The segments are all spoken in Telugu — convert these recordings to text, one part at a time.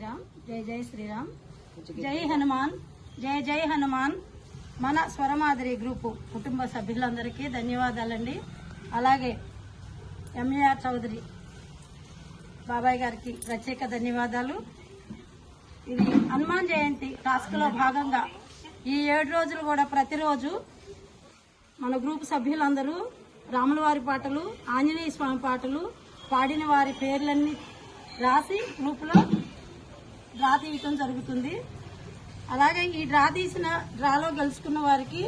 శ్రీరామ్. జై జై శ్రీరామ్. జై హనుమాన్. జై జై హనుమాన్. మన స్వరమాదిరి గ్రూపు కుటుంబ సభ్యులందరికీ ధన్యవాదాలండి. అలాగే ఎంఏఆర్ చౌదరి బాబాయ్ గారికి ప్రత్యేక ధన్యవాదాలు. ఇది హనుమాన్ జయంతి టాస్క్లో భాగంగా ఈ 7 రోజులు కూడా ప్రతిరోజు మన గ్రూపు సభ్యులందరూ రాములవారి పాటలు, ఆంజనేయ స్వామి పాటలు పాడిన వారి పేర్లన్నీ రాసి గ్రూపులో డ్రా తీయటం జరుగుతుంది. అలాగే ఈ డ్రాలో గెలుచుకున్న వారికి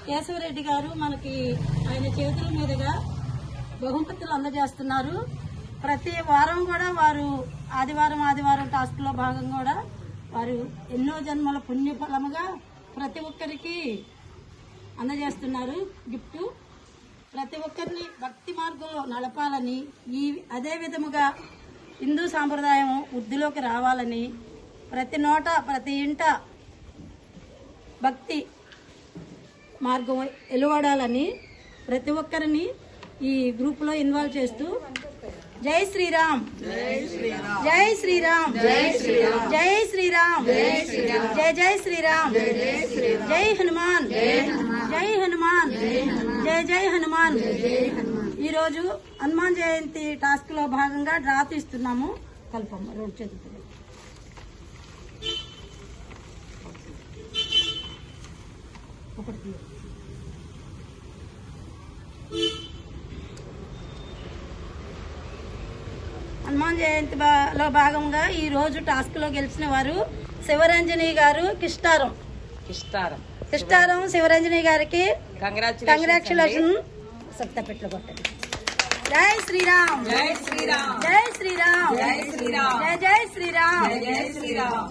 కేశవరెడ్డి గారు మనకి ఆయన చేతుల మీదుగా బహుమతులు అందజేస్తున్నారు. ప్రతి వారం కూడా వారు ఆదివారం టాస్క్లో భాగంగా కూడా వారు ఎన్నో జన్మల పుణ్యఫలముగా ప్రతి ఒక్కరికి అందజేస్తున్నారు గిఫ్ట్. ప్రతి ఒక్కరిని భక్తి మార్గంలో నడపాలని, అదే విధముగా హిందూ సాంప్రదాయం వృద్ధిలోకి రావాలని, ప్రతి నోట ప్రతి ఇంట భక్తి మార్గం వెలువడాలని ప్రతి ఒక్కరిని ఈ గ్రూపులో ఇన్వాల్వ్ చేస్తూ జై శ్రీరామ్. జై శ్రీరామ్. జై శ్రీరామ్. జై శ్రీరామ్. జై శ్రీరామ్. జై జై శ్రీరామ్. జై హనుమాన్. జై హనుమాన్. జై జై హనుమాన్. ఈరోజు హనుమాన్ జయంతి టాస్క్ లో భాగంగా డ్రా తీస్తున్నాము. కల్పమ్మ రోడ్ చేతులు ఒకటి హనుమాన్ జయంతిలో భాగంగా ఈ రోజు టాస్క్ లో గెలిచిన వారు శివరంజని గారు కిష్టారం శివరంజని గారికి కంగ్రాచులేషన్. సప్తపెట్లు కొట్టండి. జై శ్రీరామ్. జై శ్రీరామ్. జై శ్రీరామ్. జై శ్రీరామ్. జై జై శ్రీరామ్.